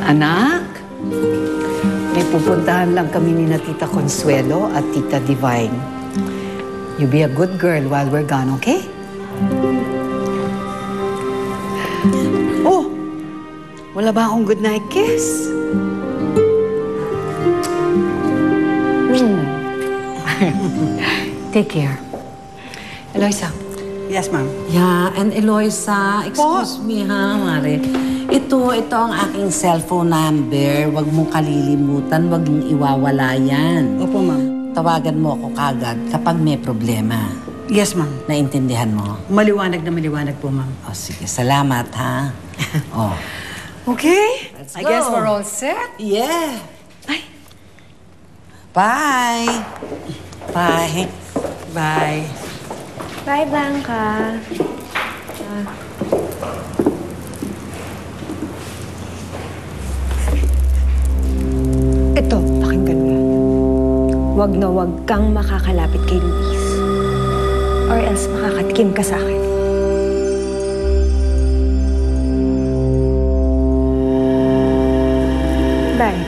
Anak, may pupuntahan lang kami ni na Tita Consuelo at Tita Divine. You be a good girl while we're gone, okay? Oh, wala ba akong good night kiss? Take care. Eloisa. Yes, ma'am. Yeah, and Eloisa, excuse me ha, Mare. Ito ang aking cellphone number. Huwag mong kalilimutan, huwag mong iwawala yan. Opo, ma'am. Tawagan mo ako kagad kapag may problema. Yes, ma'am. Naintindihan mo? Maliwanag na maliwanag po, ma'am. O sige, salamat ha. Oh. Okay, Let's I go. guess we're all set. Yeah. Ay. Bye. Bye. Bye. Bye, Blanca. Ito, pakinggan mo. Wag na wag kang makakalapit kay Luis. Or else makakatikim ka sa akin. Bye.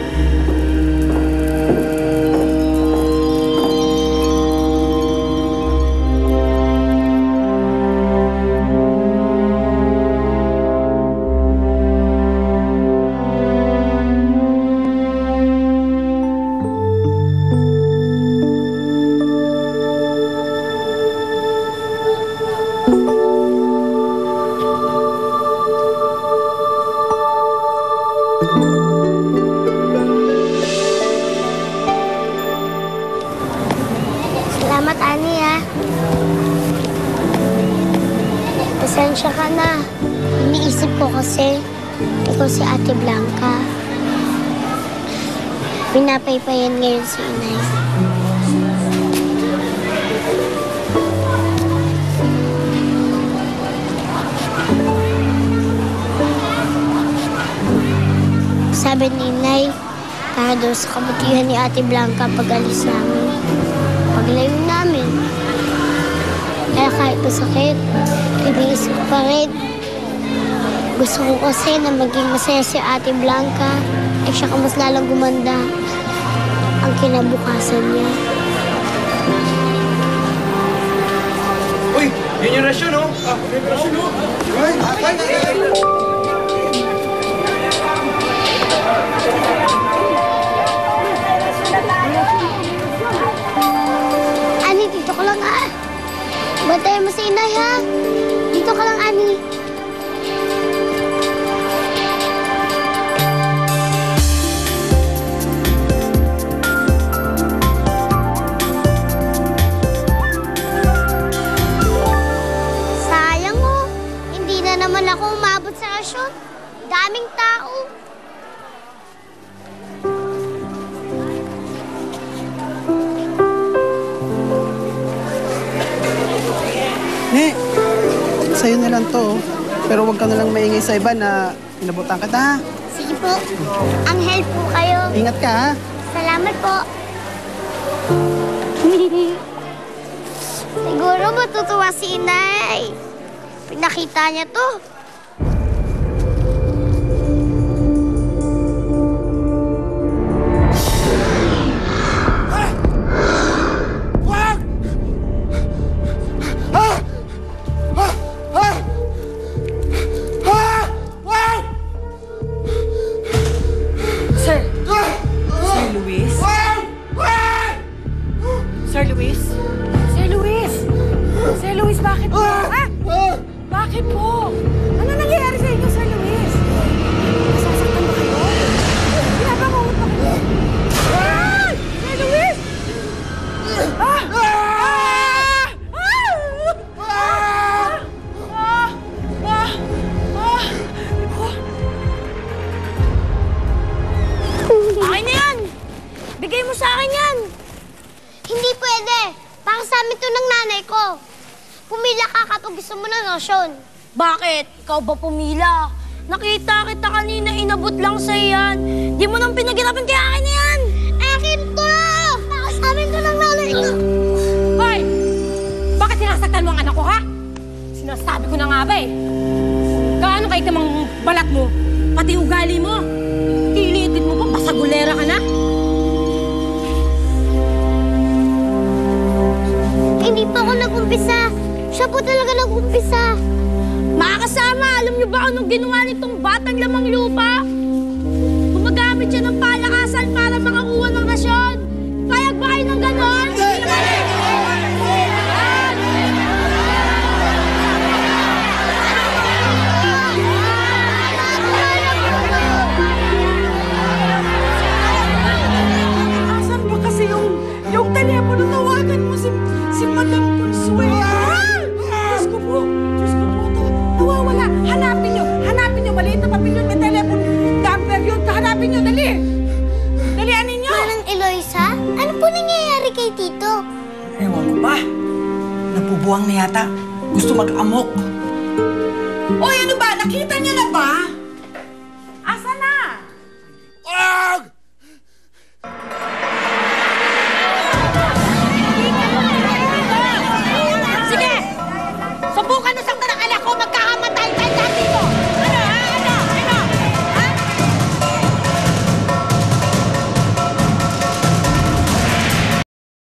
Salamat, Ani, ah. Pasensya ka na. Iniisip ko kasi ikaw si Ate Blanca. Pinapaypayan ngayon si Inay. Sabi ni Inay, para daw sa kabutihan ni Ate Blanca pag-alis namin. Paglayo namin. Kaya kahit masakit, iniisip ko pa rin. Gusto ko kasi na maging masaya si Ate Blanca at siya mas lalang gumanda ang kinabukasan niya. Uy! Yun yung rasyon, oh! May rasyon, oh! Ani, dito ka lang, ah. Bantayan mo si Inay, ha? Dito ka lang, Ani. Sayang, oh. Hindi na naman ako umabot sa rasyon. Daming tao. Ne, sa'yo na lang to. Pero huwag ka na lang maingay sa iba na inabutan ka ha. Sige po. Ang help po kayo. Ingat ka, ha? Salamat po. Siguro matutuwa si Inay. Pinakita niya to. Sir! Sir Luis? Sir Luis? Sir Luis! Sir Luis, bakit po? Ha? Bakit po? Ano nangyayari sa inyo, Sir Luis? Nasasaktan ba kayo? Pinabangungot ba kayo? Ah! Sir Luis! Ah! Ah! Ah! Ah! Ah! Ah! Akin na yan! Bigay mo sa akin yan! Hindi pwede. Para sa amin to ng nanay ko. Pumila ka kapag gusto mo ng nosyon. Bakit? Ikaw ba pumila? Nakita kita kanina, inabot lang sa'yo yan. Di mo nang pinaghirapan kaya akin na yan. Akin to! Para sa amin to ng nanay ko. Hoy! Bakit sinasaktan mo ang anak ko, ha? Sinasabi ko na nga ba eh. Gaano kayo tamang balat mo? Pati ugali mo. Bolera ka na? Hindi pa ako nag-umpisa. Siya po talaga nag-umpisa. Mga kasama, alam niyo ba anong ginawa nitong batang lamang lupa? Gumagamit siya ng palakasan para makakuha ng rasyon. Payag ba kayo ng ganon? Asan ba kasi yung telepono? Tawagan mo si Madam Consuelo. Diyos ko po, nawawala. Hanapin niyo, maliit na papilyon, may telepono. Number yun, hanapin niyo, dali. Dalianin niyo. Manang Eloisa, ano po nangyayari kay Tito? Ewan ko ba? Napubuwang na yata. Gusto mag-amok. Oy, ano ba? Nakita niya na ba?